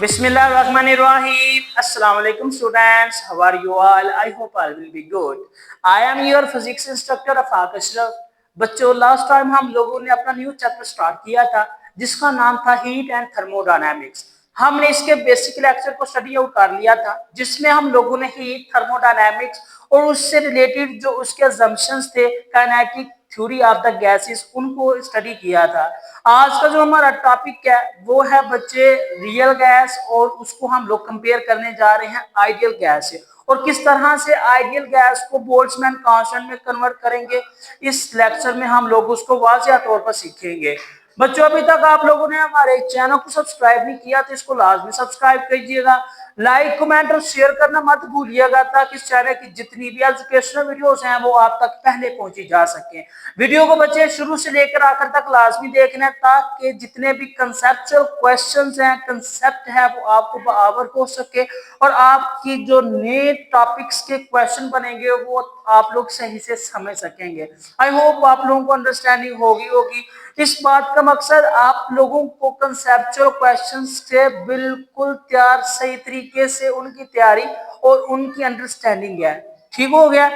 Bismillahirrahmanirrahim. Assalamu alaikum students. How are you all? I hope all will be good. I am your physics instructor Afaq Ashraf. बच्चों last time हम लोगों ने अपना new chapter start किया था जिसका नाम था हीट एंड थर्मोडायनामिक्स। हमने इसके बेसिक लेक्चर को स्टडी आउट कर लिया था जिसमें हम लोगों ने हीट थर्मोडायनामिक्स और उससे रिलेटेड जो उसके असम्पशंस थे kinetic theory of the gases उनको स्टडी किया था। आज का जो हमारा टॉपिक है वो है बच्चे रियल गैस और उसको हम लोग कंपेयर करने जा रहे हैं आइडियल गैस से और किस तरह से आइडियल गैस को बोल्ट्जमैन कांस्टेंट में कन्वर्ट करेंगे। इस लेक्चर में हम लोग उसको वाज़िया तौर पर सीखेंगे। बच्चों अभी तक आप लोगों ने हमारे चैनल को सब्सक्राइब नहीं किया तो इसको लाजमी सब्सक्राइब कीजिएगा, लाइक कमेंट और शेयर करना मत भूलिएगा ताकि इस चैनल की जितनी भी एजुकेशनल वीडियोस हैं वो आप तक पहले पहुंची जा सके। वीडियो को बच्चे शुरू से लेकर आखिर तक लाजमी देखना है ताकि जितने भी कंसेप्चुअल क्वेश्चंस हैं कंसेप्ट है वो आपको बराबर हो सके और आपकी जो नए टॉपिक्स के क्वेश्चन बनेंगे वो आप लोग सही से समझ सकेंगे। आई होप आप लोगों को अंडरस्टैंडिंग होगी। इस बात का मकसद आप लोगों को कंसेप्चुअल क्वेश्चंस से बिल्कुल तैयार सही तरीके से उनकी तैयारी और उनकी अंडरस्टैंडिंग है। ठीक हो गया।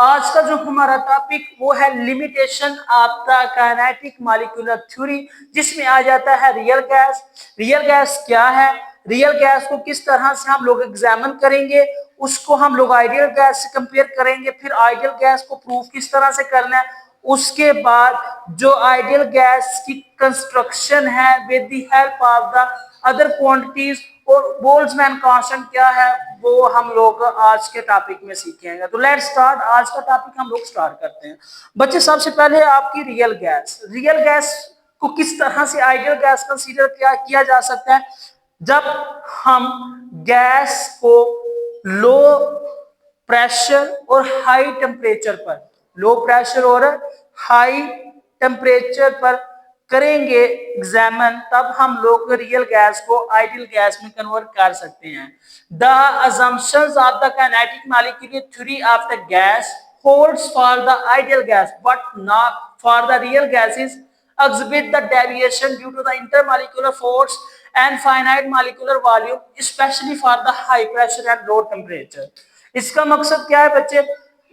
आज का जो हमारा टॉपिक वो है limitation of the kinetic molecular theory जिसमें आ जाता है रियल गैस। रियल गैस क्या है, रियल गैस को किस तरह से हम लोग एग्जामिन करेंगे, उसको हम लोग आइडियल गैस से कंपेयर करेंगे, फिर आइडियल गैस को प्रूफ किस तरह से करना है, उसके बाद जो आइडियल गैस की कंस्ट्रक्शन है with the help of the other quantities और बोल्ट्जमैन कांस्टेंट क्या है वो हम लोग आज के टॉपिक में सीखेंगे। तो लेट्स स्टार्ट। आज का टॉपिक हम लोग स्टार्ट करते हैं। बच्चे सबसे पहले आपकी रियल गैस। रियल गैस को किस तरह से आइडियल गैस कंसीडर किया जा सकता है जब हम गैस को लो प्रेशर और हाई टेम्परेचर पर हाई टेम्परेचर पर करेंगे एग्जामिन, तब हम लोग रियल गैस को आइडियल गैस में कन्वर्ट कर सकते हैं। The assumptions of the kinetic molecular theory of the gas holds for the ideal gas but not for the real gases exhibit the deviation due to the intermolecular force and finite molecular volume especially for the high pressure and low temperature। इसका मकसद क्या है बच्चे,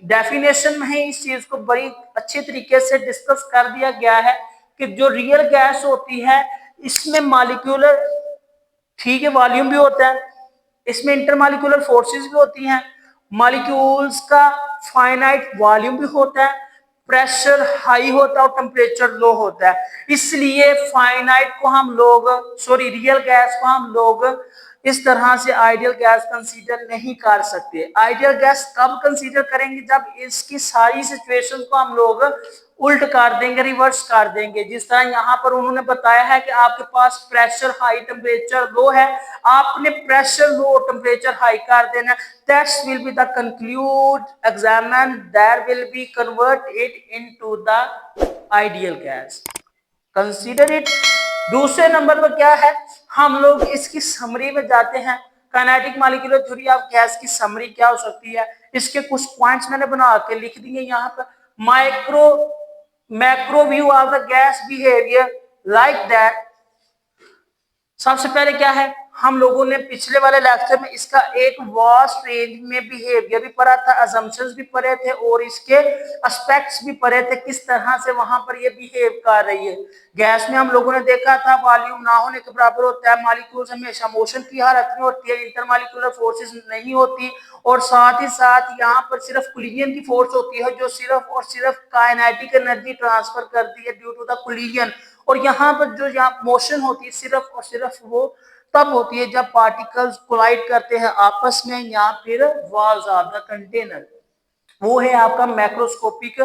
definition में ही इस चीज को बड़ी अच्छे तरीके से डिस्कस कर दिया गया है कि जो रियल गैस होती है इसमें मॉलिक्यूलर ठीक है वॉल्यूम भी होता है, इसमें इंटरमॉलिक्यूलर फोर्सेस भी होती हैं, मॉलिक्यूल्स का फाइनाइट वॉल्यूम भी होता है, प्रेशर हाई होता है और टेम्परेचर लो होता है। इसलिए फाइनाइट को हम लोग रियल गैस को हम लोग इस तरह से आइडियल गैस कंसीडर नहीं कर सकते। आइडियल गैस कब कंसीडर करेंगे जब इसकी सारी सिचुएशन को हम लोग उल्ट कर देंगे, रिवर्स कर देंगे। जिस तरह यहाँ पर उन्होंने बताया है कि आपके पास प्रेशर हाई टेम्परेचर लो है, आपने प्रेशर लो टेम्परेचर हाई कर देना। That's will be the conclude examine that will be convert it into the ideal gas. Consider it. दूसरे नंबर पर क्या है, हम लोग इसकी समरी में जाते हैं। Kinetic molecular theory of gas की समरी क्या हो सकती है, इसके कुछ पॉइंट्स मैंने बना के लिख दिए यहाँ पर। Macro view of the gas behaviour like that. सबसे पहले क्या है, हम लोगों ने पिछले वाले लेक्चर में इसका एक वास्ट रेंज में बिहेवियर भी पढ़ा था, असम्पशंस भी पढ़े थे और इसके एस्पेक्ट्स भी पढ़े थे, किस तरह से वहां पर ये बिहेव कर रही है। गैस में हम लोगों ने देखा था वॉल्यूम ना होने के बराबर होता है, मॉलिक्यूल्स हमेशा मोशन की हालत में होती है, इंटरमॉलिक्यूलर फोर्सेस नहीं होती और साथ ही साथ यहाँ पर सिर्फ कोलिजन की फोर्स होती है जो सिर्फ और सिर्फ काइनेटिक एनर्जी ट्रांसफर करती है ड्यू टू द कोलिजन। और यहाँ पर जो यहाँ मोशन होती है सिर्फ और सिर्फ वो तब होती है जब पार्टिकल्स कोलाइड करते हैं आपस में या फिर वॉल्स ऑफ द कंटेनर। वो है आपका मैक्रोस्कोपिक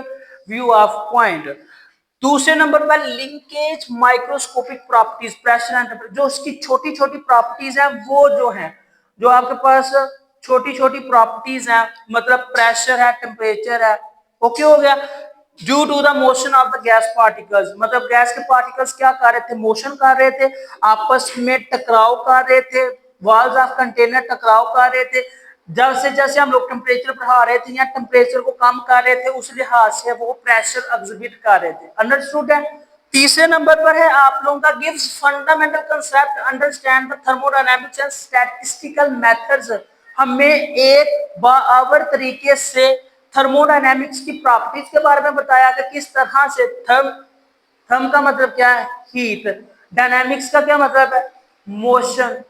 व्यू ऑफ पॉइंट। दूसरे नंबर पर linkage microscopic properties, pressure and temperature. जो उसकी छोटी छोटी प्रॉपर्टीज है वो जो है, जो आपके पास छोटी छोटी प्रॉपर्टीज है, मतलब प्रेशर है, टेम्परेचर है, ओके हो गया। Due to the motion of the gas particles, मतलब गैस के पार्टिकल्स क्या कर रहे थे, मोशन कर रहे थे, आपस में टकराव कर रहे थे, वॉल्स ऑफ कंटेनर टकराव कर रहे थे। जैसे जैसे हम लोग टेम्परेचर बढ़ा रहे थे या टेम्परेचर को कम कर रहे थे उस लिहाज से वो प्रेशर एग्जिबिट कर रहे थे। अंडरस्टूड है। तीसरे नंबर पर है आप लोगों का gives fundamental concept understand the thermodynamics and statistical methods. हमें एक बावर तरीके से थर्मोडायनामिक्स की प्रॉपर्टीज के बारे में बताया कि किस तरह से थर्म का मतलब क्या है, हीट। डायनामिक्स का क्या मतलब है, मोशन।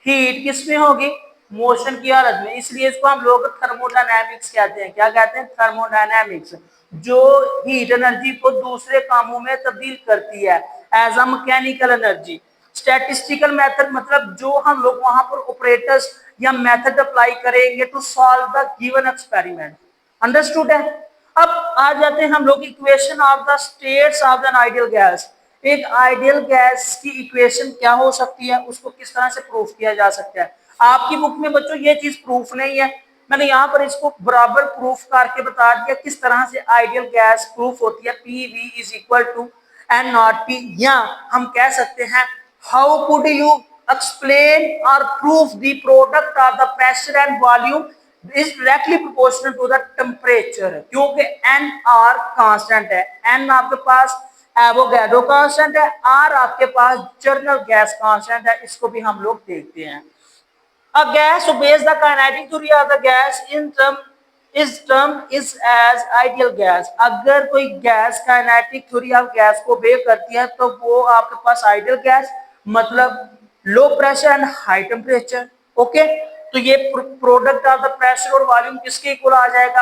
हीट किस में होगी, मोशन की हालत में, इसलिए इसको हम लोग थर्मोडायनामिक्स कहते हैं। क्या कहते हैं, थर्मोडायनामिक्स, जो हीट एनर्जी को दूसरे कामों में तब्दील करती है as a mechanical energy. Statistical method मतलब जो हम लोग वहां पर ऑपरेटर्स या मेथड अप्लाई करेंगे to solve the given experiment. Understood है। अब आ जाते हैं हम लोग equation of the states of an ideal gas. एक आइडियल गैस की इक्वेशन क्या हो सकती है, उसको किस तरह से प्रूफ किया जा सकता है। आपकी बुक में बच्चों ये चीज प्रूफ नहीं है, मैंने यहाँ पर इसको बराबर प्रूफ करके बता दिया किस तरह से आइडियल गैस प्रूफ होती है। P V is equal to n not P, या हम कह सकते हैं हाउ कुड यू एक्सप्लेन और proof the product of the pressure and volume is directly proportional to the temperature, क्योंकि n r कांस्टेंट है। n आपके पास एवोगैड्रो कांस्टेंट है, r आपके पास जर्नल गैस कांस्टेंट है। इसको भी हम लोग देखते हैं। A gas obeys the kinetic theory of the gas in term is as ideal gas। अगर कोई gas kinetic theory of gas को obey करती है तो वो आपके पास आइडियल गैस मतलब लो pressure and high temperature. Okay, तो ये प्रोडक्ट ऑफ द प्रेशर और वॉल्यूम किसके इक्वल आ जाएगा,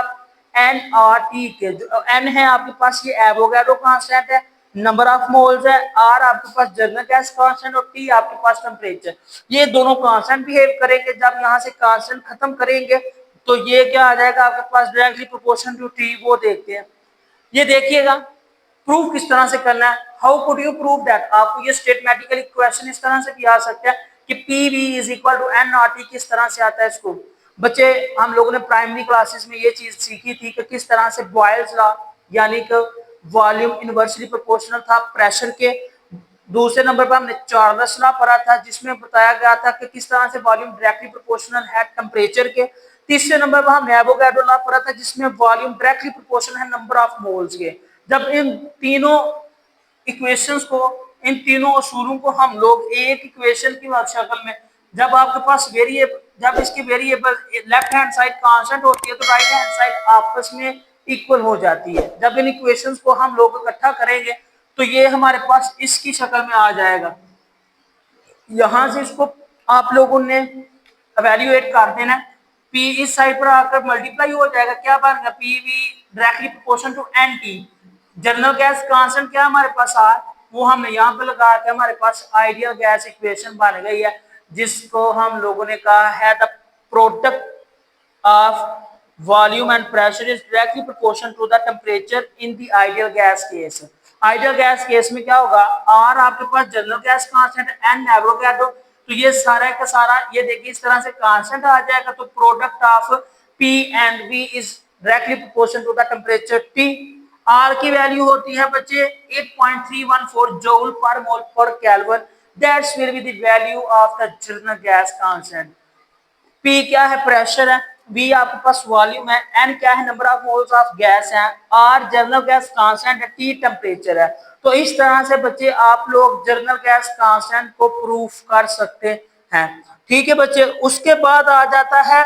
एन आर टी के। जो एन है आपके पास ये एवोगैड्रो कांस्टेंट है, नंबर ऑफ मोल्स है, आर आपके पास जर्नल गैस कांस्टेंट और टी आपके पास टेम्परेचर। ये दोनों कांस्टेंट बिहेव करेंगे। जब यहाँ से कांस्टेंट खत्म करेंगे तो ये क्या आ जाएगा आपके पास, डायरेक्टली प्रोपोर्शनल टू टी। वो देखते हैं, ये देखिएगा प्रूफ किस तरह से करना है। How could you prove that, आपको ये स्टेटमेटिकली क्वेश्चन इस तरह से भी आ सकता है कि P V is equal to n R T किस तरह से आता है। इसको बच्चे हम लोगों ने प्राइमरी क्लासेस में ये चीज सीखी थी कि किस तरह से बॉयल्स लॉ, यानी कि वॉल्यूम इनवर्सली प्रोपोर्शनल था प्रेशर के। दूसरे नंबर पर हमने चार्ल्स लॉ पढ़ा था जिसमें बताया गया था कि किस तरह से वॉल्यूम डायरेक्टली प्रोपोर्शनल है टेम्परेचर के। तीसरे नंबर पर हमने एवोगैड्रो लॉ पढ़ा था जिसमें वॉल्यूम डायरेक्टली प्रोपोर्शनल है नंबर ऑफ मोल्स के। जब इन तीनों इक्वेशंस को, इन तीनों असूलों को हम लोग एक इक्वेशन की शक्ल में, जब आपके पास वेरिएबल, जब इसकी variable left hand side constant होती है तो राइट हैंड साइड आपस में इक्वल हो जाती है। जब इन इक्वेशंस को हम लोग इकट्ठा करेंगे तो ये हमारे पास इसकी शक्ल में आ जाएगा। यहां से इसको आप लोगों ने एवेल्युएट कर देना। पी इस साइड पर आकर मल्टीप्लाई हो जाएगा, क्या बनेगा, P V directly proportional to n T. General gas constant क्या हमारे पास आ, वो हमने यहाँ पे लगा के हमारे पास आइडियल गैस इक्वेशन बन गई है, जिसको हम लोगों ने कहा है the product of volume and pressure is directly proportional to the temperature in the ideal gas case। Ideal gas case में क्या होगा, आर आपके पास general gas constant, N Avogadro, तो ये सारा का सारा ये देखिए इस तरह से कांस्टेंट आ जाएगा। तो product of P and V is directly proportional to the temperature T. R की वैल्यू होती है बच्चे 8.314 joule per mole per kelvin. That's will be the value of the general gas constant. P क्या है, pressure है, B आपके पास volume है, N क्या है, number of moles of gas है, आर जनरल गैस कांस्टेंट है, टी टेम्परेचर है। तो इस तरह से बच्चे आप लोग जनरल गैस कांस्टेंट को प्रूफ कर सकते हैं। ठीक है बच्चे, उसके बाद आ जाता है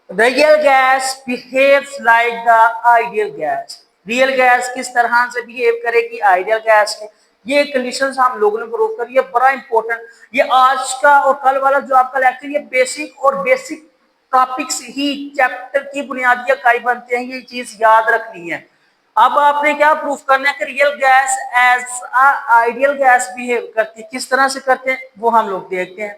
real gas behaves like the ideal gas. Real gas किस तरह से बिहेव करेगी आइडियल गैस के, ये कंडीशंस हम लोगों ने प्रूव करी है। बड़ा इंपॉर्टेंट ये आज का और कल वाला जो आपका लेक्चर, ये बेसिक और बेसिक टॉपिक्स ही चैप्टर की बुनियादी इकाई बनते हैं, ये चीज याद रखनी है। अब आपने क्या प्रूफ करना है कि real gas as ideal gas behave करती है। किस तरह से करते हैं वो हम लोग देखते हैं।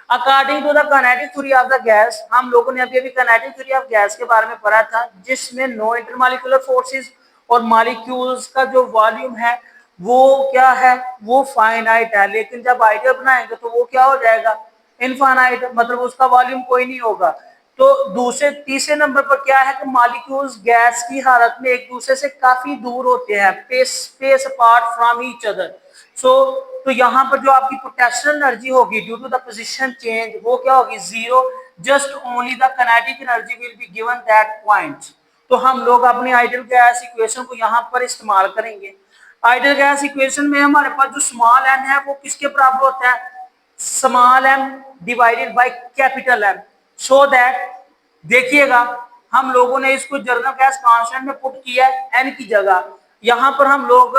According to the kinetic theory of the gas, हम लोगों ने अभी काइनेटिक थ्योरी ऑफ गैस के बारे में पढ़ा था, जिसमें नो इंटरमॉलिक्यूलर फोर्सेस और मॉलिक्यूल्स का जो वॉल्यूम है वो क्या है, वो फाइनाइट है। लेकिन जब आइडियल बनाएंगे तो वो क्या हो जाएगा, इनफाइनाइट, मतलब उसका वॉल्यूम कोई नहीं होगा। तो दूसरे तीसरे नंबर पर क्या है कि मॉलिक्यूल्स गैस की हालत में एक दूसरे से काफी दूर होते हैं, space apart from each other. So तो यहाँ पर जो आपकी पोटेंशियल एनर्जी होगी due to the position change, वो क्या होगी, zero. Just only the kinetic energy will be given that point. तो हम लोग अपनी आइडियल गैस इक्वेशन को यहाँ पर इस्तेमाल करेंगे। आइडियल गैस इक्वेशन में हमारे पास जो स्मॉल एन है वो किसके बराबर होता है, small m divided by capital M, so that देखिएगा हम लोगों ने इसको जर्नल गैस कांस्टेंट में पुट किया है एन की जगह, यहां पर हम लोग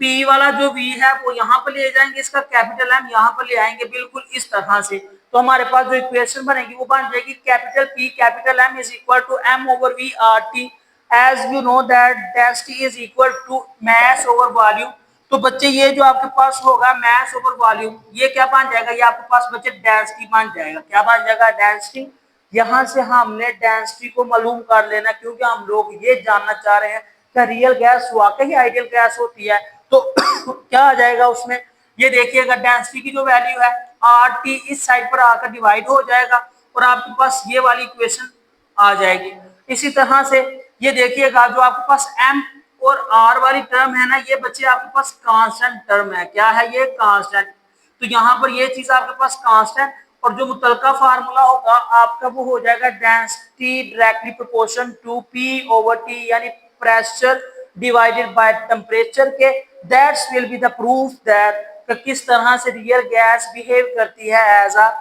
पी वाला जो वी है वो यहां पर ले जाएंगे, इसका कैपिटल एम यहां पर ले आएंगे बिल्कुल इस तरह से, तो हमारे पास जो इक्वेशन बनेगी वो बन जाएगी capital P capital M is equal to m over V R T, as you know that density is equal to mass over volume. तो बच्चे ये जो आपके पास होगा मास ओवर वॉल्यूम, ये क्या बन जाएगा, ये आपके पास बच्चे डेंसिटी बन जाएगा, क्या बन जाएगा, डेंसिटी। यहां से हमने डेंसिटी को मालूम कर लेना, क्योंकि हम लोग ये जानना चाह रहे हैं कि रियल गैस वाकई आइडियल गैस होती है, तो क्या आ जाएगा उसमें, ये देखिएगा डेंसिटी की जो वैल्यू है आर टी इस साइड पर आकर डिवाइड हो जाएगा और आपके पास ये वाली इक्वेशन आ जाएगी। इसी तरह से ये देखिएगा जो आपके पास एम और आर वाली टर्म है ना, ये बच्चे आपके पास कांस्टेंट टर्म है, क्या है ये, कांस्टेंट। तो यहाँ पर ये चीज आपके पास कांस्टेंट, और जो मुतलका फार्मूला होगा आपका वो हो जाएगा density directly proportion to P over T, यानी प्रेशर डिवाइडेड बाय टेम्परेचर के, that's will be the proof that किस तरह से रियल गैस बिहेव करती है एज अ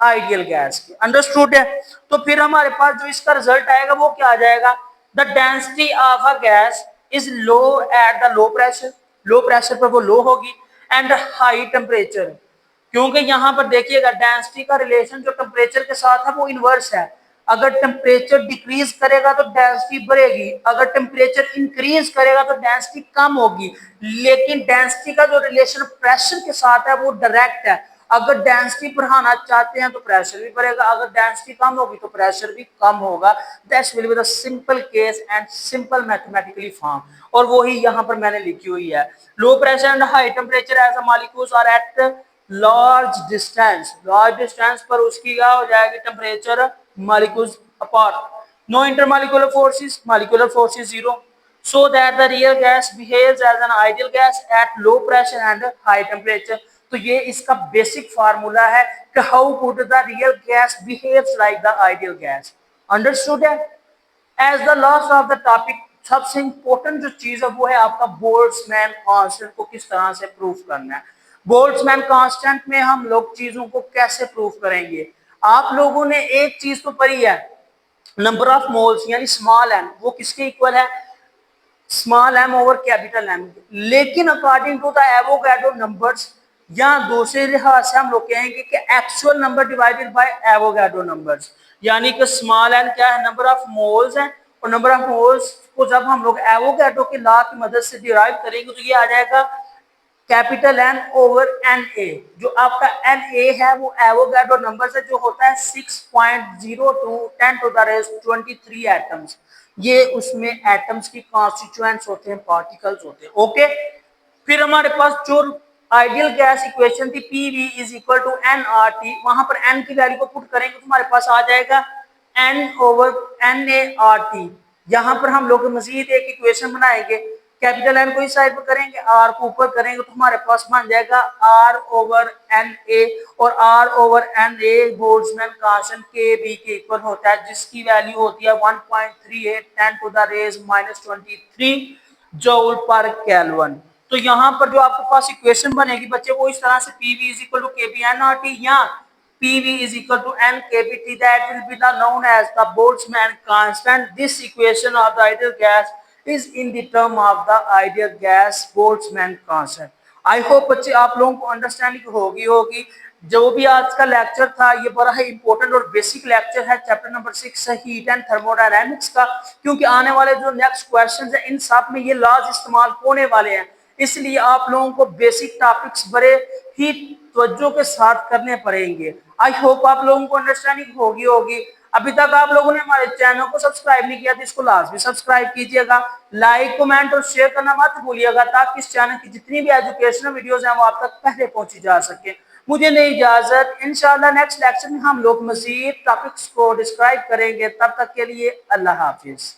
आइडियल गैस की, अंडरस्टूड है। तो फिर हमारे पास जो इसका रिजल्ट आएगा वो क्या आ जाएगा, the density of a gas is low at the low pressure, low pressure पर वो लो होगी, एंड हाई टेम्परेचर, क्योंकि यहाँ पर देखिएगा डेंसिटी का रिलेशन जो टेम्परेचर के साथ है वो इनवर्स है, अगर टेम्परेचर डिक्रीज करेगा तो डेंसिटी बढ़ेगी, अगर टेम्परेचर इंक्रीज करेगा तो डेंसिटी कम होगी, लेकिन डेंसिटी का जो रिलेशन प्रेशर के साथ है वो डायरेक्ट है, अगर डेंसिटी बढ़ाना चाहते हैं तो प्रेशर भी बढ़ेगा, अगर डेंसिटी कम होगी तो प्रेशर भी कम होगा, that's will be the simple case and simple mathematically form, और वही यहाँ पर मैंने लिखी हुई है, low pressure and high temperature as a molecules are at large distance, large distance पर उसकी क्या हो जाएगी, temperature molecules apart, no intermolecular forces, molecular force is zero, so that the real gas behaves as an ideal gas at low pressure and high temperature। तो ये इसका basic formula है कि how could the real gas behaves like the ideal gas, understood है। As the last of the topic सबसे important जो चीज है वो है आपका बोल्ट्जमैन कांस्टेंट को किस तरह से प्रूफ करना है। बोल्ट्जमैन कांस्टेंट में हम लोग चीजों को कैसे प्रूफ करेंगे, आप लोगों ने एक चीज तो पढ़ी है, नंबर ऑफ मोल्स यानी स्मॉल एम वो किसके इक्वल है, small M over capital M, लेकिन according to the Avogadro numbers या दूसरे लिहाज से हम लोग कहेंगे कि actual number divided by Avogadro numbers, यानी कि स्मॉल एन क्या है, नंबर ऑफ मोल्स है, और नंबर ऑफ मोल्स को जब हम लोग एवोगैड्रो के लॉ की मदद से डिराइव करेंगे तो ये आ जाएगा capital N over N A, जो आपका एन ए है वो एवोगैड्रो नंबर से जो होता है 6.02 10 टू द रेज 23 एटम्स, ये उसमें एटम्स की कॉन्स्टिट्यूएंट्स होते हैं, पार्टिकल्स होते हैं, ओके। फिर हमारे पास जो आइडियल गैस इक्वेशन थी P V is equal to n R T, वहां पर एन की वैल्यू को पुट करेंगे तो हमारे पास आ जाएगा n over N A R T, यहाँ पर हम लोग मजीद एक इक्वेशन बनाएंगे, कैपिटल एन को इस साइड पर करेंगे, आर को ऊपर करेंगे तो हमारे पास बन जाएगा आर ओवर एन ए, और R over N A Boltzmann constant K B के इक्वल होता है, जिसकी वैल्यू होती है 1.38 10 to the raise -23 joule per kelvin. तो यहाँ पर जो आपके पास इक्वेशन बनेगी बच्चे वो इस तरह से P V is equal to K B N R T, या PV is equal to NKBT, that will be the known as the Boltzmann constant. This equation of the ideal gas is in the term of the ideal gas Boltzmann constant. I hope बच्चे आप लोगों को understanding होगी। जो भी आज का lecture था ये बड़ा ही इंपॉर्टेंट और बेसिक लेक्चर है chapter number 6 heat and thermodynamics का, क्योंकि आने वाले जो नेक्स्ट क्वेश्चंस हैं इन सब में ये लॉज इस्तेमाल होने वाले हैं, इसलिए आप लोगों को बेसिक टॉपिक्स बड़े ही तवज्जो के साथ करने पड़ेंगे। आई होप आप लोगों को अंडरस्टैंडिंग होगी। अभी तक आप लोगों ने हमारे चैनल को सब्सक्राइब नहीं किया तो इसको लाजमी सब्सक्राइब कीजिएगा, लाइक कमेंट और शेयर करना मत भूलिएगा, ताकि इस चैनल की जितनी भी एजुकेशनल वीडियोस हैं वो आप तक पहले पहुंची जा सके। मुझे नहीं इजाजत, इंशाल्लाह नेक्स्ट लेक्चर में हम लोग मजीद टॉपिक्स को डिस्क्राइब करेंगे, तब तक के लिए अल्लाह हाफिज।